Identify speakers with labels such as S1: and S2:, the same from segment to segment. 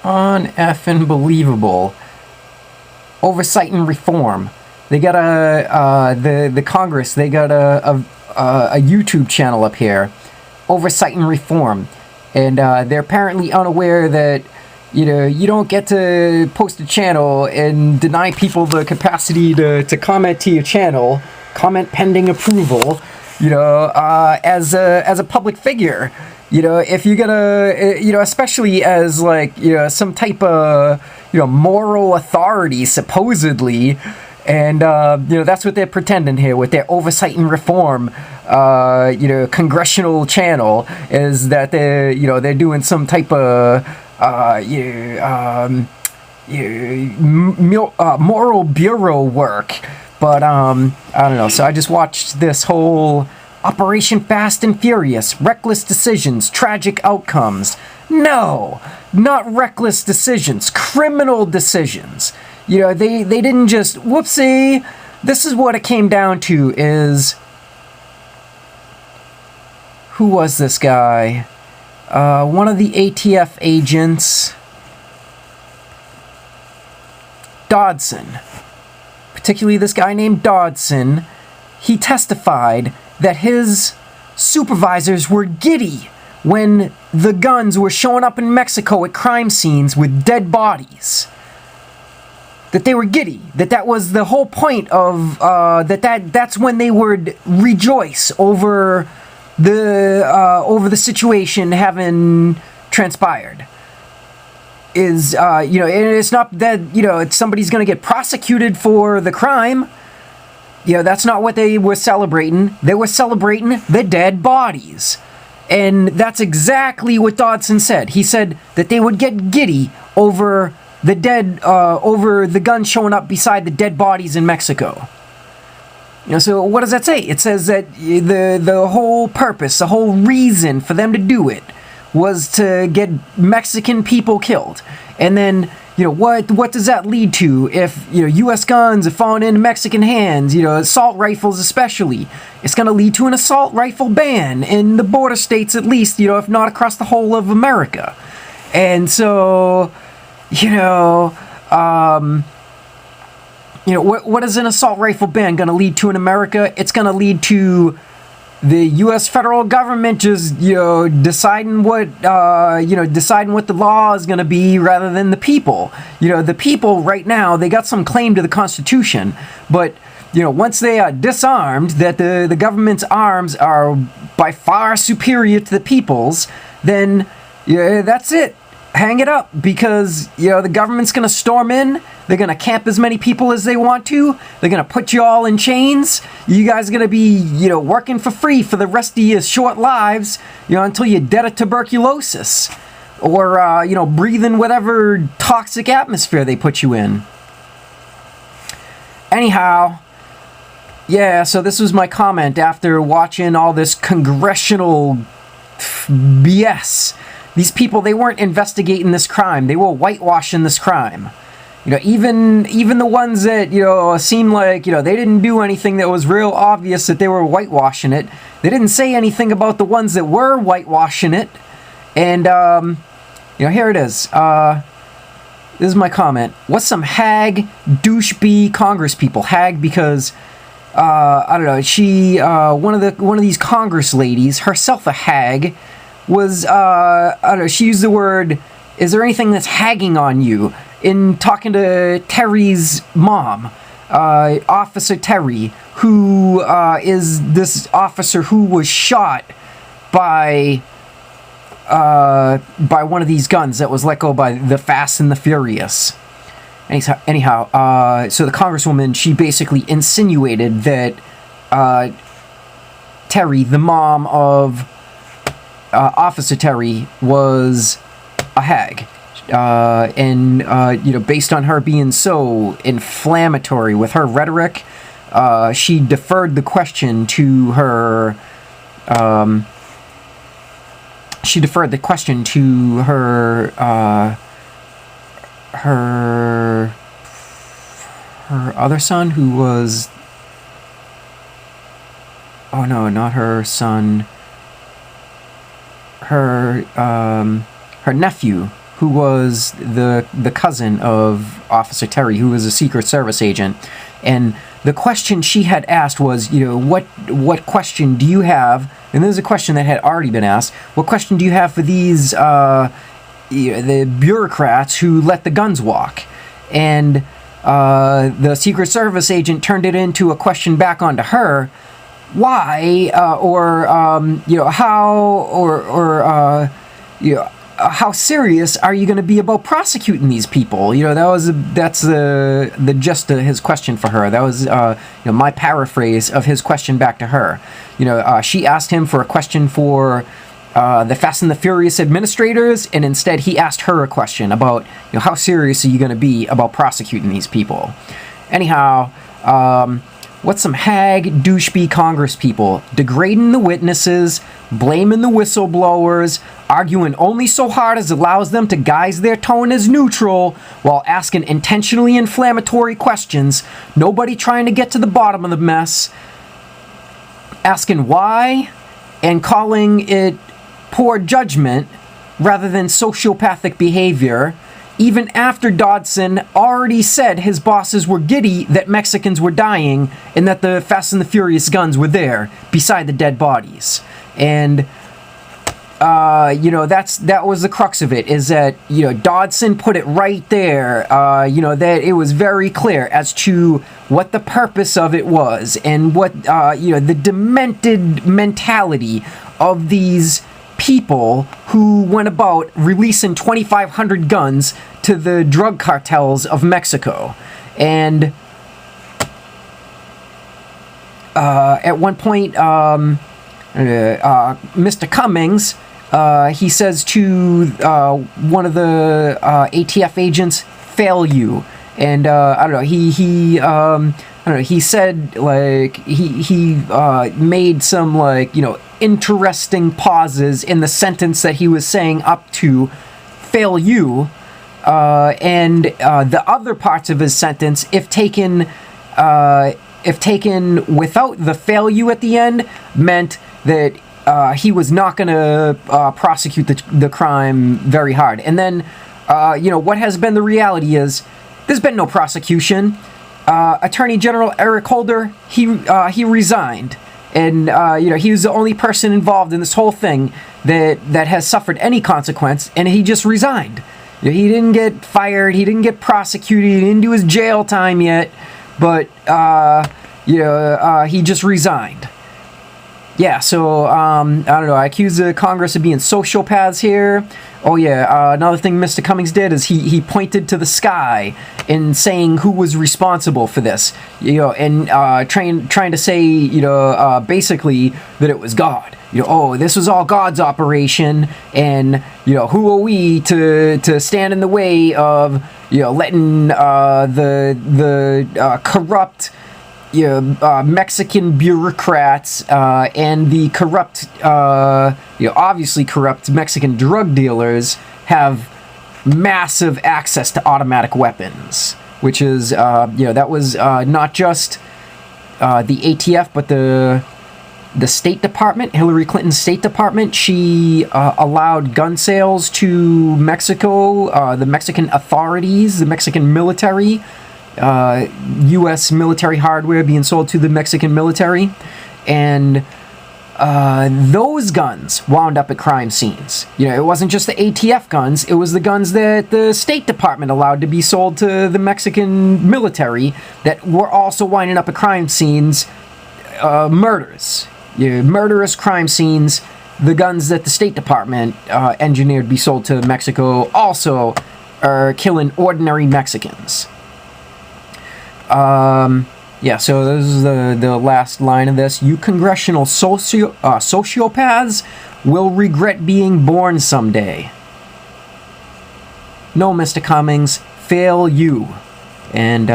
S1: uneffing believable. Oversight and reform. They got the Congress. They got a YouTube channel up here. Oversight and reform, and they're apparently unaware that you don't get to post a channel and deny people the capacity to comment to your channel, comment pending approval. As a public figure. If you're gonna, especially as like, some type of, moral authority, supposedly, and, that's what they're pretending here with their oversight and reform, congressional channel, is that they're doing some type of, moral bureau work. But, I don't know, so I just watched this whole Operation Fast and Furious, reckless decisions, tragic outcomes. No, not reckless decisions, criminal decisions. They didn't just, whoopsie. This is what it came down to is, who was this guy? One of the ATF agents, Dodson. Particularly this guy named Dodson, he testified that his supervisors were giddy when the guns were showing up in Mexico at crime scenes with dead bodies. That they were giddy. That was the whole point of that's when they would rejoice over the situation having transpired. Is it's not that somebody's going to get prosecuted for the crime. That's not what they were celebrating. They were celebrating the dead bodies. And that's exactly what Dodson said. He said that they would get giddy over over the gun showing up beside the dead bodies in Mexico. So what does that say? It says that the whole purpose, the whole reason for them to do it was to get Mexican people killed. And then what does that lead to if, U.S. guns are falling into Mexican hands, assault rifles especially? It's going to lead to an assault rifle ban in the border states at least, if not across the whole of America. And so, what is an assault rifle ban going to lead to in America? It's going to lead to the U.S. federal government just, deciding what the law is going to be rather than the people. The people right now, they got some claim to the Constitution, but, once they are disarmed, that the government's arms are by far superior to the people's, then, that's it. Hang it up, because, the government's going to storm in. They're going to camp as many people as they want to. They're going to put you all in chains. You guys are going to be, working for free for the rest of your short lives, until you're dead of tuberculosis. Or, breathing whatever toxic atmosphere they put you in. Anyhow, yeah, so this was my comment after watching all this congressional BS. These people, they weren't investigating this crime. They were whitewashing this crime. Even the ones that, seem like, they didn't do anything that was real obvious that they were whitewashing it. They didn't say anything about the ones that were whitewashing it. And, here it is. This is my comment. What's some hag, douche-bee Congress people? Hag because, I don't know, she, one of these Congress ladies, herself a hag, was, I don't know, she used the word, is there anything that's hagging on you? In talking to Terry's mom, Officer Terry, who is this officer who was shot by one of these guns that was let go by the Fast and the Furious. Anyhow, so the Congresswoman, she basically insinuated that Terry, the mom of Officer Terry, was a hag. Based on her being so inflammatory with her rhetoric, she deferred the question to her. Her other son, who was. Oh no, not her son. Her nephew, who was the cousin of Officer Terry, who was a Secret Service agent, and the question she had asked was, what question do you have? And this is a question that had already been asked. What question do you have for these the bureaucrats who let the guns walk? And the Secret Service agent turned it into a question back onto her. Why, how serious are you going to be about prosecuting these people? That's the gist of his question for her. That was my paraphrase of his question back to her. She asked him for a question for the Fast and the Furious administrators, and instead he asked her a question about how serious are you going to be about prosecuting these people. Anyhow, what's some hag doucheby Congress people degrading the witnesses, blaming the whistleblowers, arguing only so hard as allows them to guise their tone as neutral while asking intentionally inflammatory questions, nobody trying to get to the bottom of the mess, asking why, and calling it poor judgment rather than sociopathic behavior, even after Dodson already said his bosses were giddy that Mexicans were dying and that the Fast and the Furious guns were there beside the dead bodies. And that was the crux of it, is that Dodson put it right there, that it was very clear as to what the purpose of it was, and what the demented mentality of these people who went about releasing 2,500 guns to the drug cartels of Mexico. And at one point, Mr. Cummings, he says to one of the ATF agents, "Fail you." And he said, like, he made some, interesting pauses in the sentence that he was saying up to "fail you," and the other parts of his sentence, if taken without the "fail you" at the end, meant that he was not going to prosecute the crime very hard. And then, what has been the reality is there's been no prosecution. Attorney General Eric Holder, he resigned. And, he was the only person involved in this whole thing that has suffered any consequence, and he just resigned. He didn't get fired, he didn't get prosecuted, he didn't do his jail time yet, but, he just resigned. Yeah, so, I don't know, I accuse the Congress of being sociopaths here. Oh yeah, another thing Mr. Cummings did is he pointed to the sky in saying who was responsible for this, and trying to say, basically that it was God. This was all God's operation, and who are we to stand in the way of letting the corrupt Mexican bureaucrats and the corrupt, obviously corrupt Mexican drug dealers have massive access to automatic weapons, which is, that was not just the ATF, but the State Department, Hillary Clinton's State Department. She allowed gun sales to Mexico, the Mexican authorities, the Mexican military, U.S. military hardware being sold to the Mexican military, and those guns wound up at crime scenes. It wasn't just the ATF guns, it was the guns that the State Department allowed to be sold to the Mexican military that were also winding up at crime scenes, murders. Murderous crime scenes. The guns that the State Department engineered be sold to Mexico also are killing ordinary Mexicans. So this is the last line of this. You congressional sociopaths will regret being born someday. No, Mr. Cummings, fail you. And,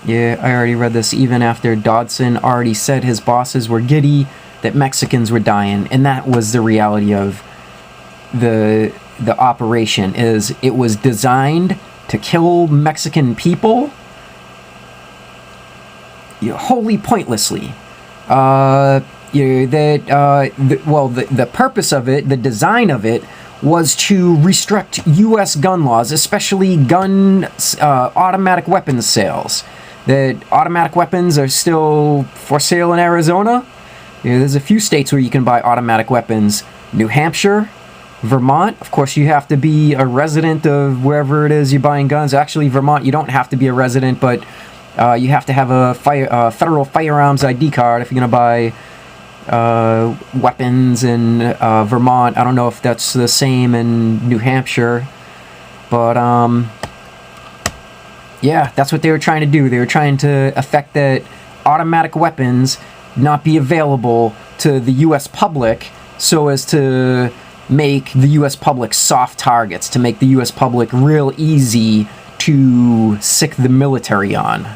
S1: yeah, I already read this. Even after Dodson already said his bosses were giddy, that Mexicans were dying, and that was the reality of the operation. Is it was designed to kill Mexican people wholly pointlessly. the purpose of it, the design of it, was to restrict U.S. gun laws, especially automatic weapons sales. That automatic weapons are still for sale in Arizona. There's a few states where you can buy automatic weapons. New Hampshire, Vermont. Of course, you have to be a resident of wherever it is you're buying guns. Actually, Vermont, you don't have to be a resident, but you have to have a federal firearms ID card if you're going to buy weapons in Vermont. I don't know if that's the same in New Hampshire, but yeah, that's what they were trying to do. They were trying to affect that automatic weapons not be available to the U.S. public, so as to make the U.S. public soft targets, to make the U.S. public real easy to sick the military on.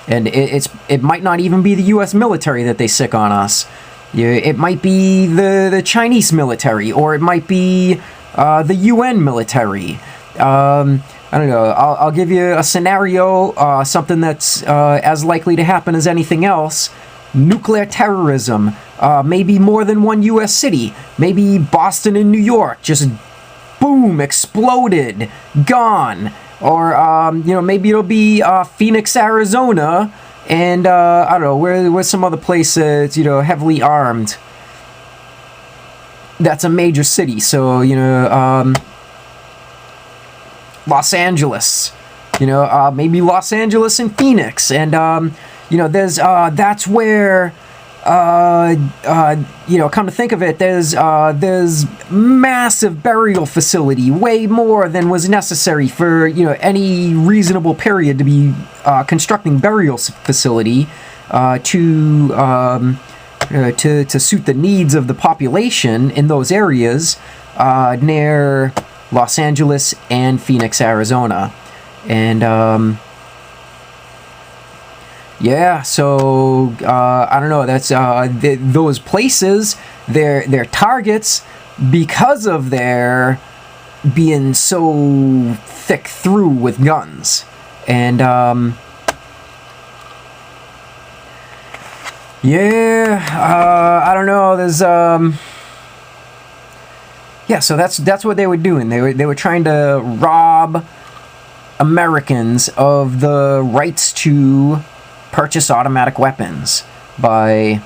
S1: And it might not even be the U.S. military that they sick on us. It might be the Chinese military, or it might be the UN military. I don't know. I'll give you a scenario, something that's as likely to happen as anything else. Nuclear terrorism. Maybe more than one U.S. city. Maybe Boston and New York. Just boom, exploded, gone. Or, maybe it'll be Phoenix, Arizona, and, I don't know, where's some other place that's, heavily armed. That's a major city, so, Los Angeles. Maybe Los Angeles and Phoenix, and, there's, that's where... come to think of it, there's massive burial facility, way more than was necessary for, any reasonable period to be constructing burial facility to suit the needs of the population in those areas near Los Angeles and Phoenix, Arizona. And yeah, so I don't know. That's those places. They're targets because of their being so thick through with guns, and I don't know. There's yeah. So that's what they were doing. They were trying to rob Americans of the rights to purchase automatic weapons by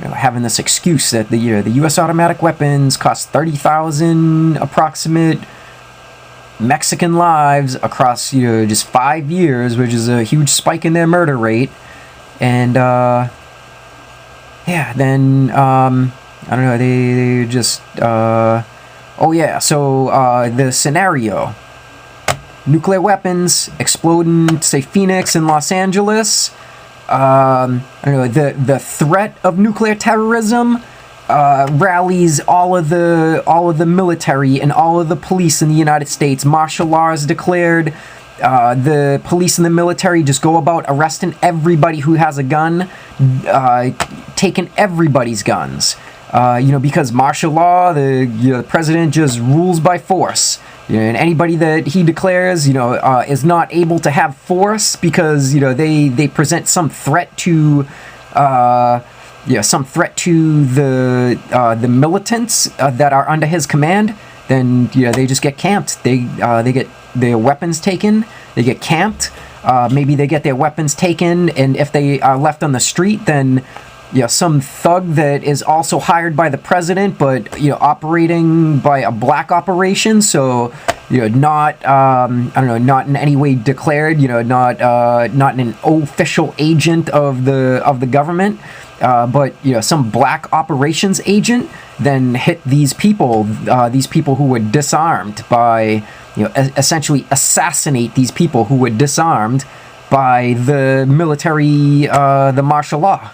S1: having this excuse that the U.S. automatic weapons cost 30,000 approximate Mexican lives across just 5 years, which is a huge spike in their murder rate. And then I don't know, they just the scenario: nuclear weapons exploding, say, Phoenix and Los Angeles. I don't know, the threat of nuclear terrorism rallies all of the military and all of the police in the United States. Martial law is declared. The police and the military just go about arresting everybody who has a gun, taking everybody's guns. Because martial law, the president just rules by force. And anybody that he declares, is not able to have force because, they present some threat to, the militants that are under his command, then, they just get camped. They get their weapons taken. They get camped. Maybe they get their weapons taken, and if they are left on the street, then some thug that is also hired by the president, but operating by a black operation, so not not in any way declared, not an official agent of the government, but some black operations agent, then hit these people who were disarmed by essentially assassinate these people who were disarmed by the military, the martial law.